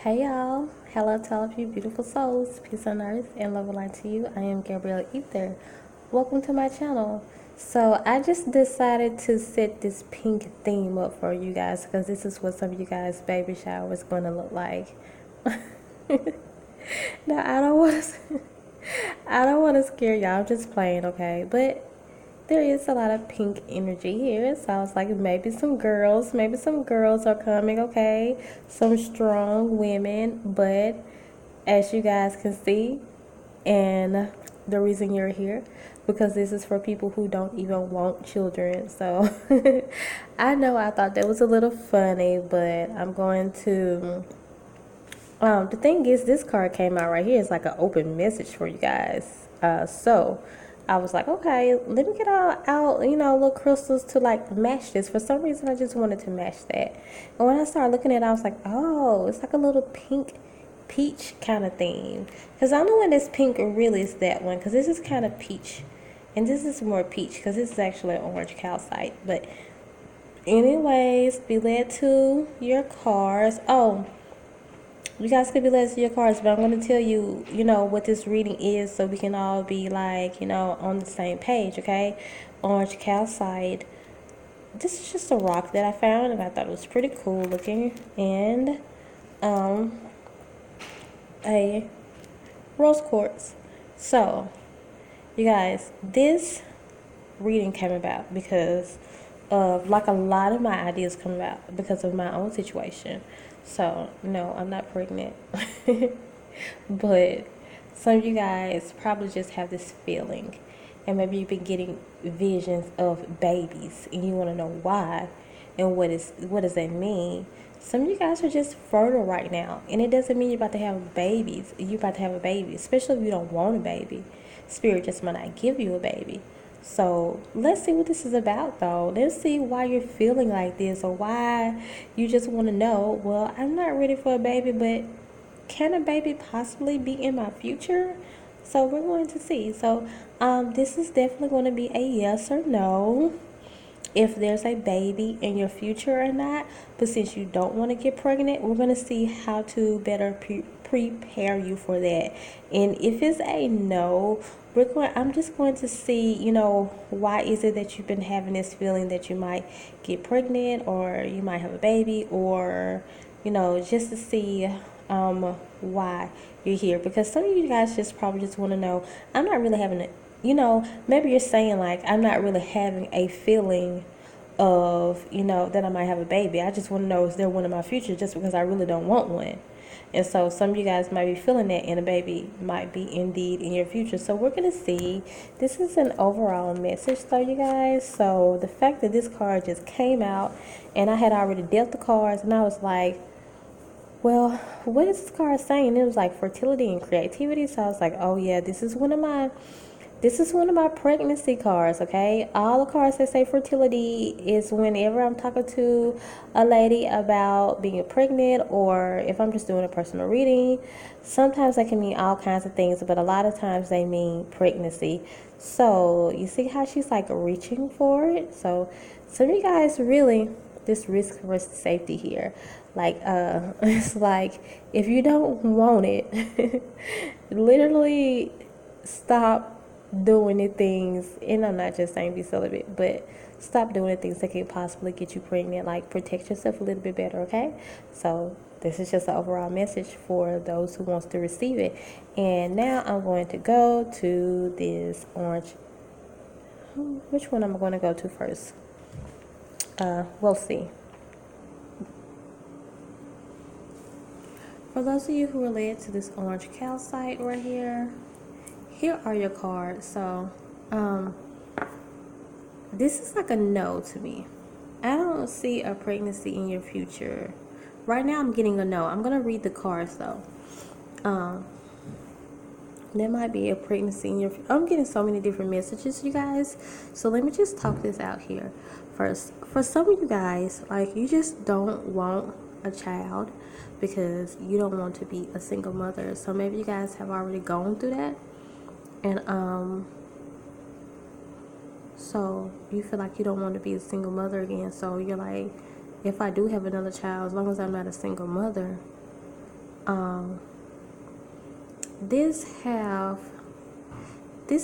Hey y'all, hello to all of you beautiful souls, peace on earth and love and light to you. I am Gabrielle.Ether. Welcome to my channel. So I just decided to set this pink theme up for you guys because this is what some of you guys' baby shower is going to look like. Now I don't want to, I don't want to scare y'all. I'm just playing, okay? But there is a lot of pink energy here, so I was like, maybe some girls are coming, okay? Some strong women, but as you guys can see, and the reason you're here, because this is for people who don't even want children. So I know I thought that was a little funny, but I'm going to the thing is, this card came out right here. It's like an open message for you guys. So I was like, okay, let me get all out, little crystals to like match this. For some reason, I just wanted to match that. And when I started looking at it, I was like, oh, it's like a little pink peach kind of theme. Because I know when this pink really is that one. Because this is kind of peach. And this is more peach. Because this is actually an orange calcite. But anyways, be led to your cards. Oh, you guys could be led to your cards, but I'm going to tell you, what this reading is so we can all be like, on the same page, okay? Orange calcite. This is just a rock that I found and I thought it was pretty cool looking. And a rose quartz. So, you guys, this reading came about because of like a lot of my ideas come about because of my own situation. So no, I'm not pregnant. But some of you guys probably just have this feeling, and maybe you've been getting visions of babies and you want to know why and what does that mean. Some of you guys are just fertile right now, and it doesn't mean you're about to have babies. You're about to have a baby, especially if you don't want a baby. Spirit just might not give you a baby. So let's see what this is about, though. Let's see why you're feeling like this, or why you just want to know, well, I'm not ready for a baby, but can a baby possibly be in my future? So we're going to see. So this is definitely going to be a yes or no, if there's a baby in your future or not. But since you don't want to get pregnant, we're going to see how to better prepare you for that. And if it's a no, I'm just going to see, why is it that you've been having this feeling that you might get pregnant or you might have a baby, or just to see why you're here. Because some of you guys just probably just want to know, I'm not really having a, maybe you're saying like, I'm not really having a feeling of, that I might have a baby. I just want to know, is there one in my future, just because I really don't want one. And so some of you guys might be feeling that, and a baby might be indeed in your future. So we're going to see. This is an overall message, though, you guys. So the fact that this card just came out, and I had already dealt the cards, and I was like, well, what is this card saying? And it was like fertility and creativity. So I was like, oh yeah, this is one of my pregnancy cards, okay? All the cards that say fertility is whenever I'm talking to a lady about being pregnant, or if I'm just doing a personal reading. Sometimes that can mean all kinds of things, but a lot of times they mean pregnancy. So you see how she's like reaching for it? So some of you guys really, this risk versus safety here. Like, it's like, if you don't want it, literally stop doing the things. And I'm not just saying be celibate, but stop doing the things that could possibly get you pregnant. Like, protect yourself a little bit better, okay? So this is just an overall message for those who wants to receive it. And now I'm going to go to this orange. Which one am I going to go to first? We'll see. For those of you who are led to this orange calcite right here, here are your cards. So this is like a no to me. I don't see a pregnancy in your future. Right now I'm getting a no. I'm going to read the cards though. There might be a pregnancy in your future. I'm getting so many different messages, you guys. So let me just talk this out here first. For some of you guys, like, you just don't want a child because you don't want to be a single mother. So maybe you guys have already gone through that, and so you feel like you don't want to be a single mother again. So you're like, if I do have another child, as long as I'm not a single mother, this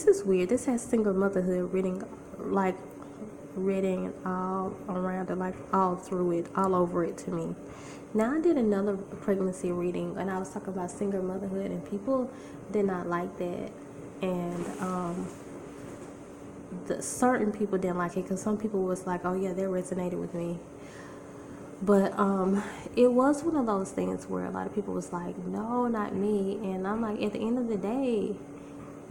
is weird. This has single motherhood reading, like reading all around it, like all through it, all over it to me. Now I did another pregnancy reading, and I was talking about single motherhood, and people did not like that, and certain people didn't like it because some people was like, oh yeah, that resonated with me. But it was one of those things where a lot of people was like, no, not me. And I'm like, at the end of the day,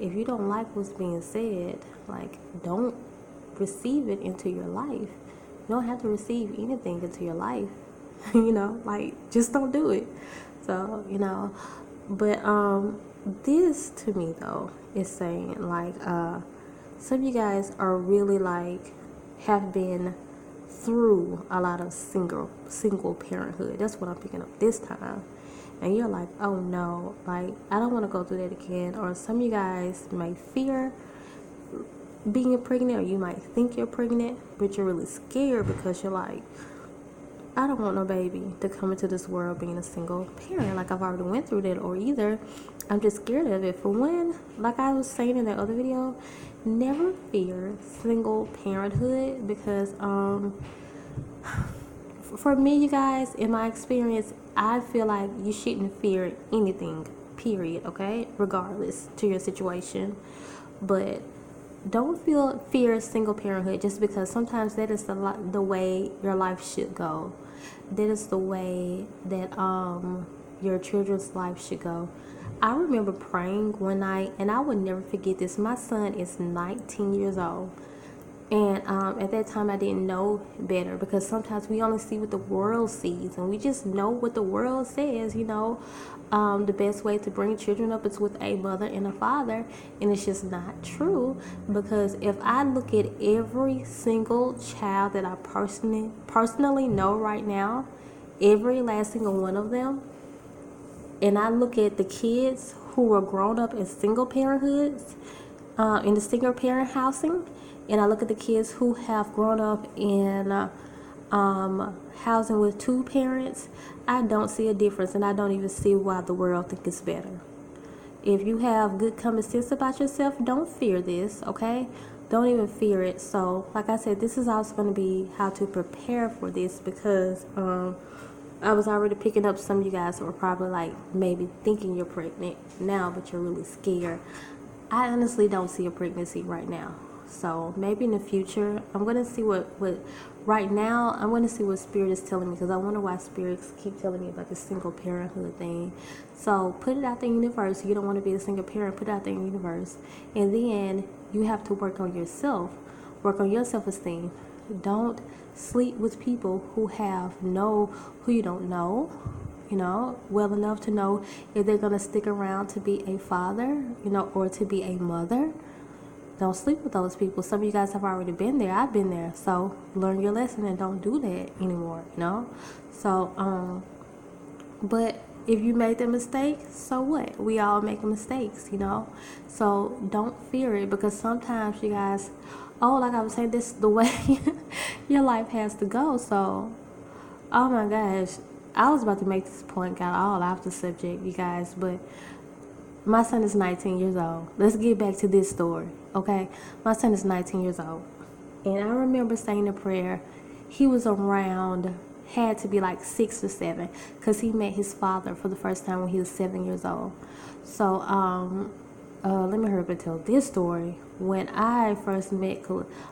if you don't like what's being said, like, don't receive it into your life. You don't have to receive anything into your life. Like, just don't do it. So, but this to me though is saying like some of you guys are really like have been through a lot of single parenthood. That's what I'm picking up this time. And you're like, oh no, like I don't want to go through that again. Or some of you guys may fear being pregnant, or you might think you're pregnant, but you're really scared because you're like, I don't want no baby to come into this world being a single parent. Like, I've already went through that. Or either I'm just scared of it. For one, like I was saying in that other video, never fear single parenthood, because for me, you guys, in my experience, I feel like you shouldn't fear anything, period, okay? Regardless to your situation. But don't fear single parenthood, just because sometimes that is the way your life should go. That is the way that your children's life should go. I remember praying one night, and I would never forget this. My son is 19 years old. And at that time, I didn't know better, because sometimes we only see what the world sees, and we just know what the world says, the best way to bring children up is with a mother and a father, and it's just not true. Because if I look at every single child that I personally know right now, every last single one of them, and I look at the kids who are grown up in single parenthoods, in the single parent housing, and I look at the kids who have grown up in housing with two parents, I don't see a difference, and I don't even see why the world thinks it's better. If you have good common sense about yourself, don't fear this, okay? Don't even fear it. So, like I said, this is also going to be how to prepare for this, because I was already picking up some of you guys who are probably like maybe thinking you're pregnant now, but you're really scared. I honestly don't see a pregnancy right now. So maybe in the future, I'm going to see what right now, I'm going to see what Spirit is telling me, because I wonder why spirits keep telling me about this single parenthood thing. So put it out there in the universe. You don't want to be a single parent, put it out there in the universe. And then you have to work on yourself, work on your self-esteem. Don't sleep with people who you don't know, well enough to know if they're going to stick around to be a father, or to be a mother. Don't sleep with those people. Some of you guys have already been there. I've been there. So learn your lesson and don't do that anymore, So, but if you made the mistake, so what? We all make mistakes, So don't fear it, because sometimes you guys, like I was saying, this is the way your life has to go. So, oh my gosh, I was about to make this point, got all off the subject, you guys, but my son is 19 years old. Let's get back to this story, okay? My son is 19 years old. And I remember saying a prayer. He was around, had to be like 6 or 7, because he met his father for the first time when he was 7 years old. So, let me hurry up and tell this story. When I first met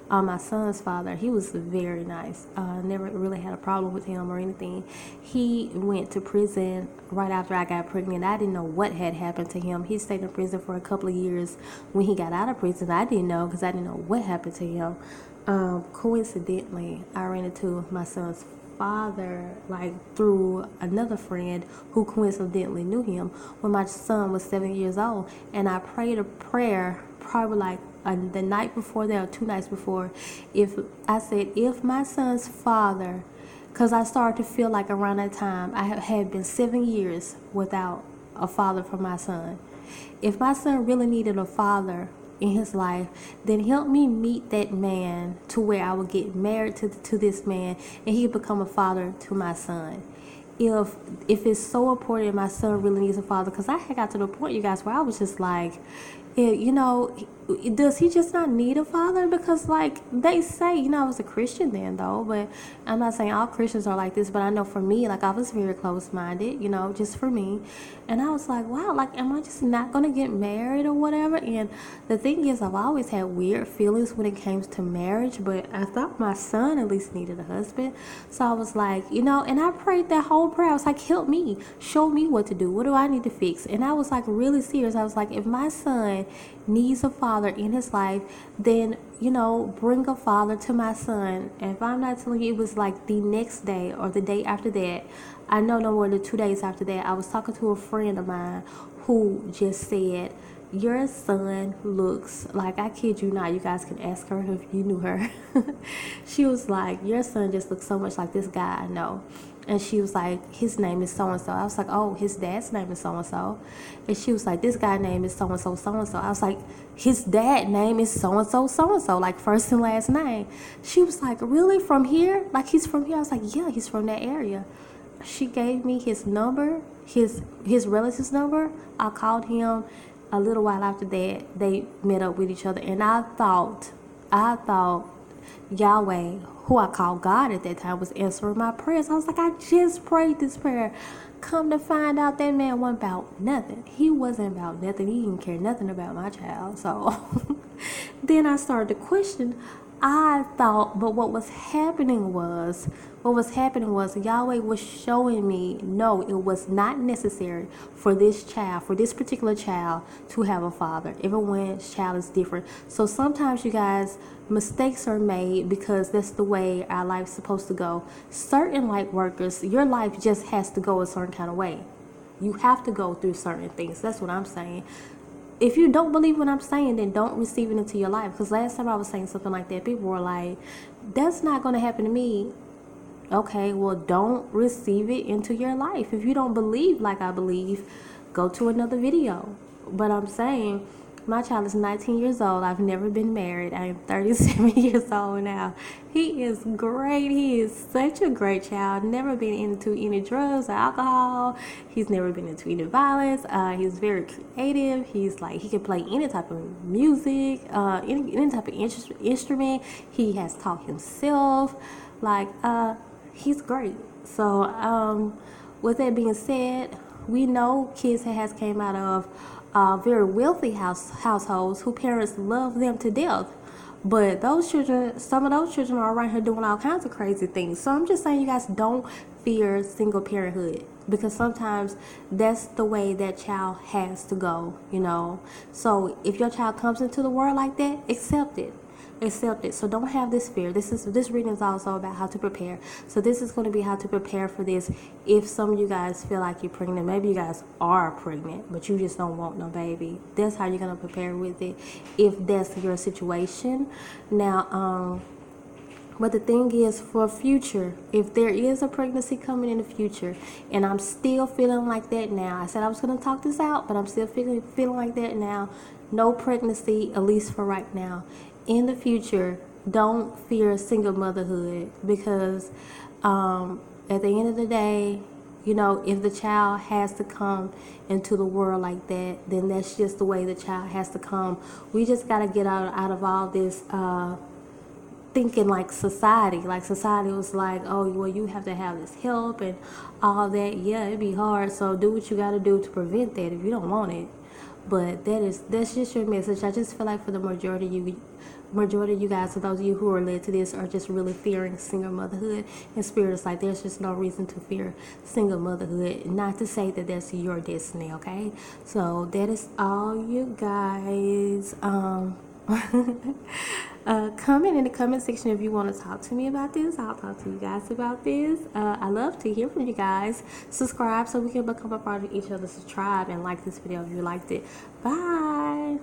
my son's father, he was very nice. Never really had a problem with him or anything. He went to prison right after I got pregnant. I didn't know what had happened to him. He stayed in prison for a couple of years. When he got out of prison, I didn't know, because I didn't know what happened to him. Coincidentally, I ran into my son's father like through another friend who coincidentally knew him when my son was 7 years old, and I prayed a prayer probably like the night before that or 2 nights before. If my son's father, because I started to feel like around that time I had been 7 years without a father for my son. If my son really needed a father in his life, then help me meet that man to where I would get married to this man, and he would become a father to my son. if it's so important, my son really needs a father. Because I had got to the point, you guys, where I was just like, you know, does he just not need a father? Because like they say, you know, I was a Christian then though, but I'm not saying all Christians are like this, but I know for me, like I was very close-minded, you know, just for me. And I was like, wow, like am I just not gonna get married or whatever? And the thing is, I've always had weird feelings when it came to marriage, but I thought my son at least needed a husband. So I was like, you know, and I prayed that whole prayer. I was like, help me, show me what to do, what do I need to fix? And I was like really serious. I was like, if my son needs a father in his life, then, you know, bring a father to my son. And if I'm not telling you, it was like the next day or the day after that, I know no more than 2 days after that, I was talking to a friend of mine who just said, your son looks like, I kid you not, you guys can ask her if you knew her. She was like, your son just looks so much like this guy I know. And she was like, his name is so-and-so. I was like, oh, his dad's name is so-and-so. And she was like, this guy's name is so-and-so, so-and-so. I was like, his dad's name is so-and-so, so-and-so, like first and last name. She was like, really, from here? Like he's from here? I was like, yeah, he's from that area. She gave me his number, his relative's number. I called him. A little while after that, they met up with each other. And I thought Yahweh, who I called God at that time, was answering my prayers. I was like, I just prayed this prayer. Come to find out, that man wasn't about nothing. He wasn't about nothing. He didn't care nothing about my child. So then I started to question. I thought, but what was happening was Yahweh was showing me, no, it was not necessary for this child, for this particular child, to have a father. Everyone's child is different. So sometimes, you guys, mistakes are made because that's the way our life's supposed to go. Certain light workers, your life just has to go a certain kind of way. You have to go through certain things. That's what I'm saying. If you don't believe what I'm saying, then don't receive it into your life. Because last time I was saying something like that, people were like, that's not going to happen to me. Okay, well, don't receive it into your life. If you don't believe like I believe, go to another video. But I'm saying, my child is 19 years old. I've never been married. I am 37 years old now. He is great. He is such a great child. Never been into any drugs or alcohol. He's never been into any violence. He's very creative. He's like, he can play any type of music, any type of instrument. He has taught himself. Like, he's great. So, with that being said, we know kids that has came out of very wealthy households who parents love them to death. But those children, some of those children are around here doing all kinds of crazy things. So I'm just saying, you guys, don't fear single parenthood, because sometimes that's the way that child has to go, you know. So if your child comes into the world like that, accept it. So don't have this fear. This reading is also about how to prepare. So this is going to be how to prepare for this. If some of you guys feel like you're pregnant, maybe you guys are pregnant, but you just don't want no baby. That's how you're going to prepare with it, if that's your situation. Now, but the thing is, for future, if there is a pregnancy coming in the future, and I'm still feeling like that now, I said I was going to talk this out, but I'm still feeling like that now. No pregnancy, at least for right now. In the future, don't fear single motherhood, because at the end of the day, you know, if the child has to come into the world like that, then that's just the way the child has to come. We just got to get out of all this thinking like society. Like society was like, oh, well, you have to have this help and all that. Yeah, it'd be hard. So do what you got to do to prevent that if you don't want it. But that's just your message. I just feel like for the majority of you guys, for those of you who are led to this, are just really fearing single motherhood. And Spirit is like, there's just no reason to fear single motherhood. Not to say that that's your destiny, okay? So that is all, you guys. Comment in the comment section if you want to talk to me about this. I'll talk to you guys about this. I love to hear from you guys. Subscribe so we can become a part of each other's tribe, and like this video if you liked it. Bye.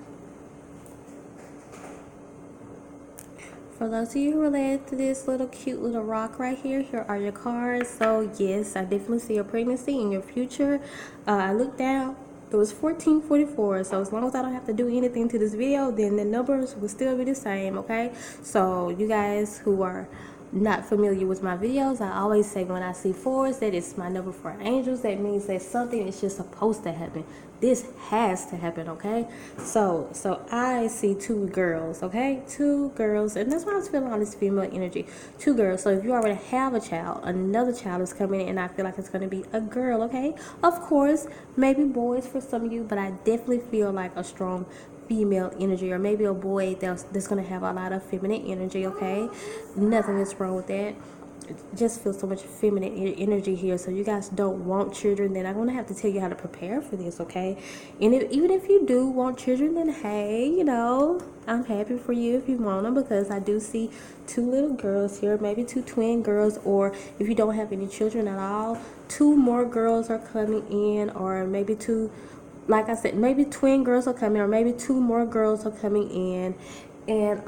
For those of you who related to this little cute little rock right here, here are your cards. So yes, I definitely see a pregnancy in your future. I looked down. It was 1444, so as long as I don't have to do anything to this video, then the numbers will still be the same, okay? So you guys who are not familiar with my videos, I always say when I see fours that it's my number for angels. That means that something is just supposed to happen. This has to happen, okay? So I see two girls, okay? Two girls, and that's why I was feeling all this female energy. Two girls. So if you already have a child, another child is coming in, and I feel like it's going to be a girl, okay? Of course, maybe boys for some of you, but I definitely feel like a strong female energy, or maybe a boy that's going to have a lot of feminine energy, okay? Nothing is wrong with that. Just feel so much feminine energy here. So you guys don't want children, then I'm going to have to tell you how to prepare for this, okay? And even if you do want children, then hey, you know, I'm happy for you if you want them, because I do see two little girls here, maybe two twin girls, or if you don't have any children at all, two more girls are coming in, or maybe two, like I said, maybe twin girls are coming, or maybe two more girls are coming in. And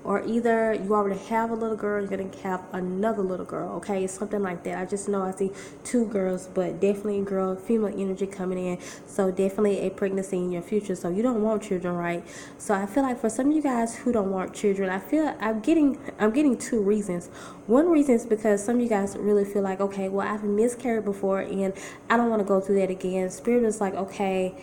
or either you already have a little girl, you're gonna have another little girl, okay? Something like that. I just know I see two girls, but definitely girl, female energy coming in. So definitely a pregnancy in your future. So you don't want children, right? So I feel like for some of you guys who don't want children, I feel I'm getting two reasons. One reason is because some of you guys really feel like, okay, well, I've miscarried before and I don't want to go through that again. Spirit is like, okay,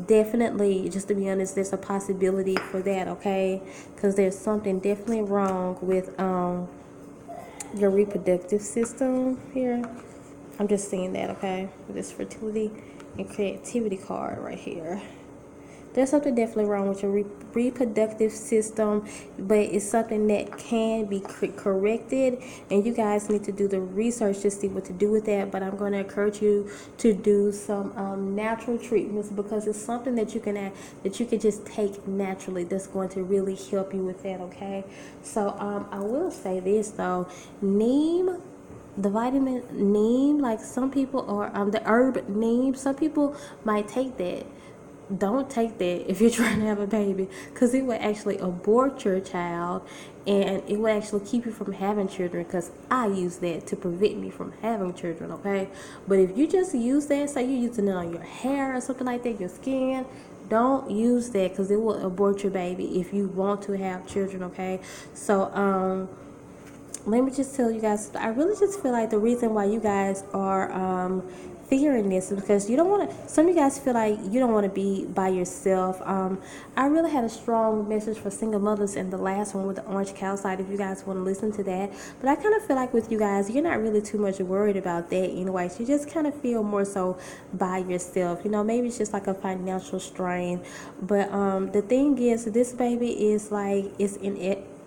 definitely, just to be honest, there's a possibility for that, okay? Because there's something definitely wrong with your reproductive system here. I'm just seeing that, okay? With this fertility and creativity card right here. There's something definitely wrong with your reproductive system, but it's something that can be corrected, and you guys need to do the research to see what to do with that. But I'm going to encourage you to do some natural treatments, because it's something that you can just take naturally that's going to really help you with that, okay? So I will say this though, neem, the vitamin neem, like some people, or the herb neem, some people might take that. Don't take that if you're trying to have a baby, because it will actually abort your child, and it will actually keep you from having children, because I use that to prevent me from having children, okay? But if you just use that, say you're using it on your hair or something like that, your skin, don't use that, because it will abort your baby if you want to have children, okay? So let me just tell you guys, I really just feel like the reason why you guys are fearing this is because you don't want to, some of you guys feel like you don't want to be by yourself. I really had a strong message for single mothers in the last one with the orange calcite, if you guys want to listen to that. But I kind of feel like with you guys, you're not really too much worried about that anyway. So you just kind of feel more so by yourself. You know, maybe it's just like a financial strain. But the thing is, this baby is like, it's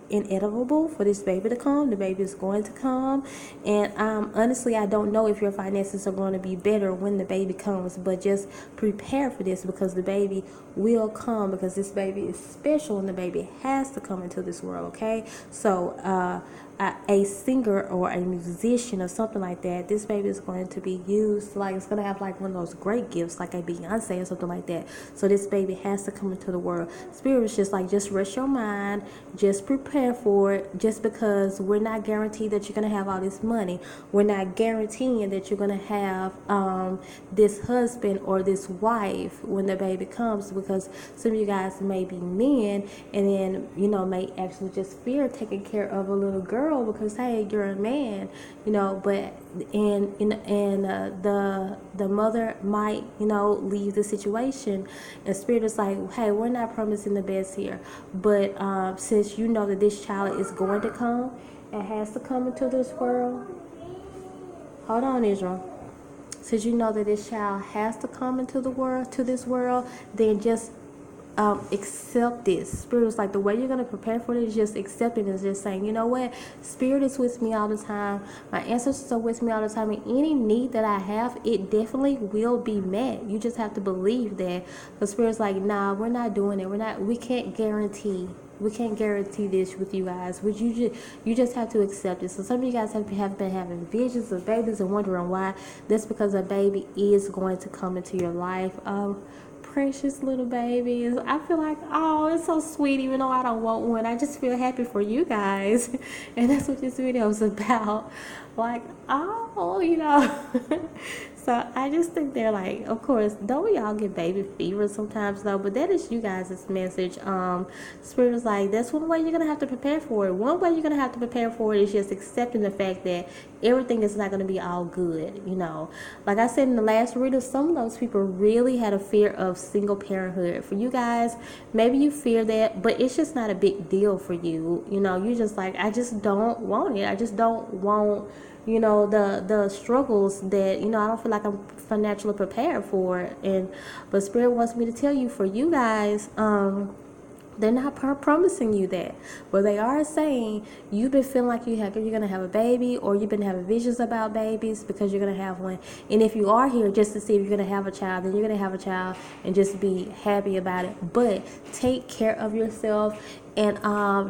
inevitable for this baby to come. The baby is going to come, and honestly, I don't know if your finances are going to be better when the baby comes, but just prepare for this, because the baby will come, because this baby is special and the baby has to come into this world, okay? So a singer or a musician or something like that, this baby is going to be used, like it's going to have like one of those great gifts, like a Beyonce or something like that. So this baby has to come into the world. Spirit is just like, just rest your mind, just prepare for it, just because we're not guaranteed that you're going to have all this money. We're not guaranteeing that you're going to have this husband or this wife when the baby comes, because some of you guys may be men, and then, you know, may actually just fear taking care of a little girl, because hey, you're a man, you know. But the mother might, you know, leave the situation, and Spirit is like, hey, we're not promising the best here, but since you know that this child is going to come and has to come into this world, hold on, Israel. Since you know that this child has to come into the world, to this world, then just accept this. Spirit is like, the way you're going to prepare for it is just accepting, is just saying, you know what, Spirit is with me all the time, my ancestors are with me all the time, and any need that I have, it definitely will be met. You just have to believe that. The Spirit's like, nah, we're not doing it. We can't guarantee this with you guys. You just have to accept it. So some of you guys have been having visions of babies and wondering why. That's because a baby is going to come into your life. Precious little babies. I feel like, oh, it's so sweet, even though I don't want one. I just feel happy for you guys. And that's what this video is about. Like, oh, you know. So I just think they're like, of course, don't we all get baby fever sometimes though? But that is you guys' message. Spirit is like, that's one way you're gonna have to prepare for it. One way you're gonna have to prepare for it is just accepting the fact that everything is not gonna be all good. You know, like I said in the last reading, some of those people really had a fear of single parenthood. For you guys, maybe you fear that, but it's just not a big deal for you. You know, you're just like, I just don't want it. I just don't want, you know, the struggles that, you know, I don't feel like I'm financially prepared for. And but Spirit wants me to tell you, for you guys, they're not promising you that, but they are saying you've been feeling like you're gonna have a baby, or you've been having visions about babies because you're gonna have one. And if you are here just to see if you're gonna have a child, then you're gonna have a child and just be happy about it. But take care of yourself, and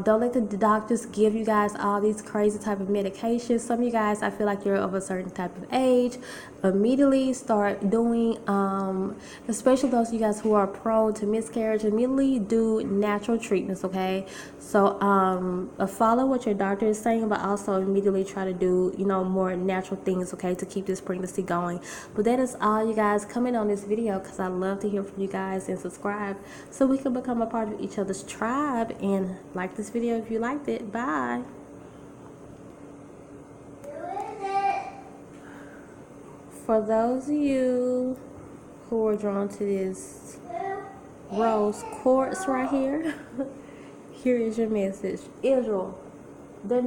don't let the doctors give you guys all these crazy type of medications. Some of you guys, I feel like you're of a certain type of age, immediately start doing, especially those of you guys who are prone to miscarriage, immediately do natural treatments, okay? So follow what your doctor is saying, but also immediately try to do, you know, more natural things, okay, to keep this pregnancy going. But that is all, you guys. Comment on this video because I love to hear from you guys, and subscribe so we can become a part of each other's tribe. And like this video if you liked it. Bye. For those of you who are drawn to this rose quartz right here, here is your message. Israel, they're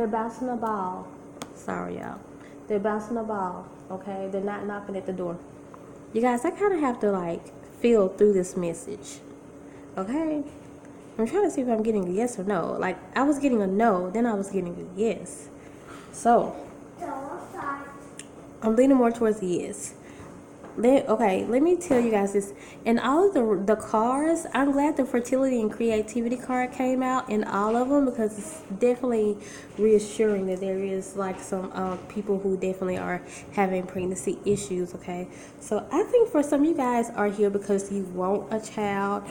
bouncing a ball. Sorry, y'all. They're bouncing a ball, okay? They're not knocking at the door. You guys, I kind of have to, like, feel through this message, okay? I'm trying to see if I'm getting a yes or no. Like, I was getting a no, then I was getting a yes. So, I'm leaning more towards the yes. Okay, let me tell you guys this. In all of the cards, I'm glad the fertility and creativity card came out in all of them, because it's definitely reassuring that there is like some people who definitely are having pregnancy issues, okay? So I think for some of you guys are here because you want a child.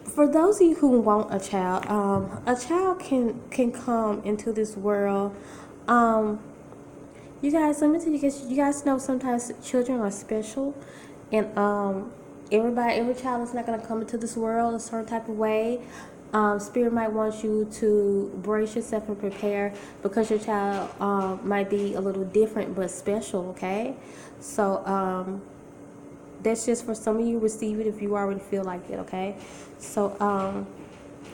For those of you who want a child can come into this world. You guys, let me tell you guys, you guys know sometimes children are special, and every child is not going to come into this world a certain type of way. Spirit might want you to brace yourself and prepare, because your child might be a little different but special, okay? So that's just for some of you. Receive it if you already feel like it, okay? So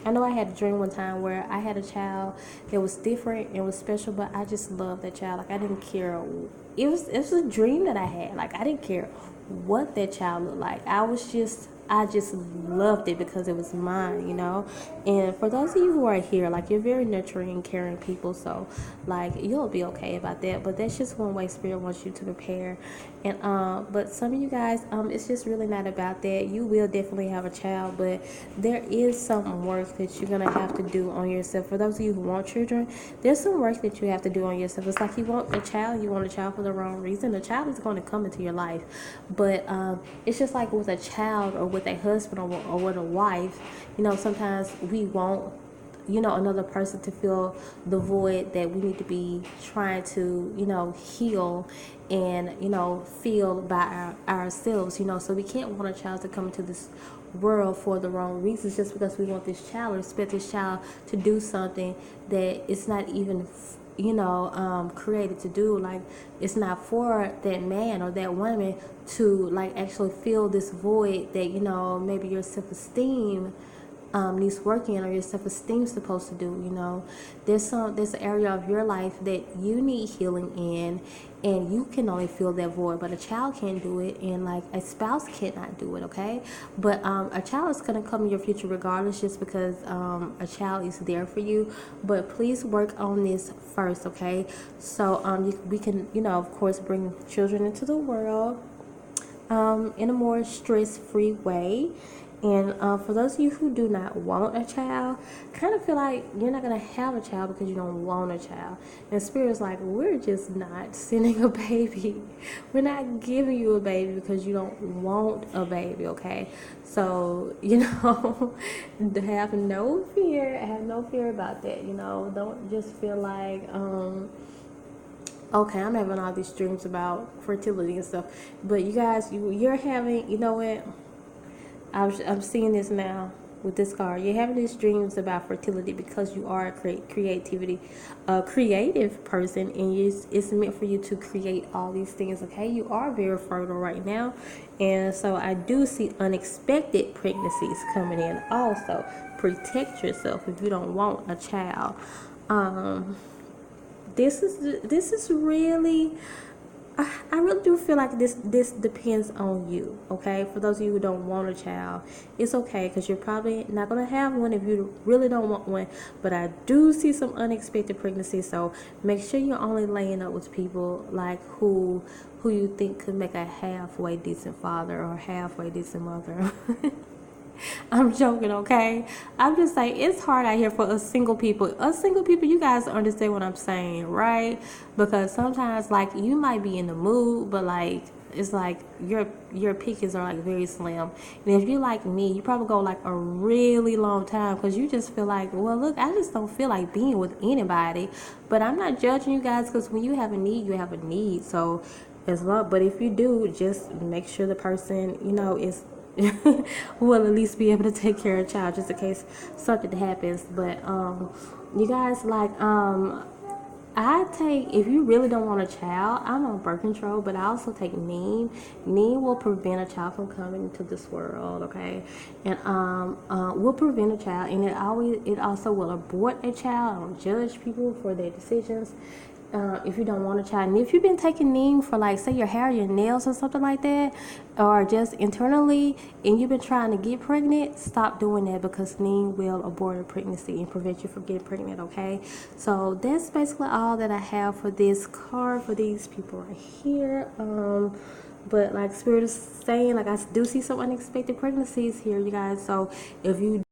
I know I had a dream one time where I had a child that was different and was special, but I just loved that child. Like, I didn't care. It was a dream that I had. Like, I didn't care what that child looked like. I just loved it because it was mine, you know. And for those of you who are here, like, you're very nurturing and caring people, so like, you'll be okay about that. But that's just one way Spirit wants you to prepare. And but some of you guys, it's just really not about that. You will definitely have a child, but there is some work that you're gonna have to do on yourself. For those of you who want children, there's some work that you have to do on yourself. It's like you want a child for the wrong reason. The child is going to come into your life, but it's just like with a child or with a husband or with a wife, you know, sometimes we want, you know, another person to fill the void that we need to be trying to, you know, heal and, you know, feel by ourselves, you know. So we can't want a child to come into this world for the wrong reasons just because we want this child or expect this child to do something that it's not even, you know, created to do. Like, it's not for that man or that woman to, like, actually fill this void that, you know, maybe your self-esteem needs working, or your self-esteem is supposed to do, you know. There's an area of your life that you need healing in, and you can only fill that void, but a child can't do it, and like a spouse cannot do it, okay? But a child is going to come in your future regardless, just because a child is there for you. But please work on this first, okay? So we can, you know, of course, bring children into the world in a more stress-free way. And for those of you who do not want a child, kind of feel like you're not going to have a child because you don't want a child. And Spirit's like, we're just not sending a baby. We're not giving you a baby because you don't want a baby, okay? So, you know, have no fear. Have no fear about that, you know. Don't just feel like, Okay, I'm having all these dreams about fertility and stuff, but you guys, you're having, you know what? I'm seeing this now with this card. You're having these dreams about fertility because you are a creative person, and it's meant for you to create all these things. Okay, you are very fertile right now, and so I do see unexpected pregnancies coming in. Also, protect yourself if you don't want a child. Um, this is really, I really do feel like this depends on you. Okay, for those of you who don't want a child, it's okay because you're probably not gonna have one if you really don't want one. But I do see some unexpected pregnancies, so make sure you're only laying up with people like who you think could make a halfway decent father or halfway decent mother. I'm joking, okay? I'm just saying it's hard out here for us single people. Us single people, you guys understand what I'm saying, right? Because sometimes, like, you might be in the mood, but like, it's like your pickings are like very slim. And if you like me, you probably go like a really long time because you just feel like, well, look, I just don't feel like being with anybody. But I'm not judging you guys because when you have a need, you have a need. So as long, but if you do, just make sure the person, you know, is will at least be able to take care of a child just in case something happens. But you guys, like, I take, if you really don't want a child, I'm on birth control, but I also take neem. Neem will prevent a child from coming into this world, okay? And will prevent a child, and it also will abort a child. I don't judge people for their decisions. If you don't want a child, and if you've been taking neem for, like, say your hair, your nails, or something like that, or just internally, and you've been trying to get pregnant, stop doing that because neem will abort a pregnancy and prevent you from getting pregnant. Okay, so that's basically all that I have for this card for these people right here. But like Spirit is saying, like, I do see some unexpected pregnancies here, you guys. So if you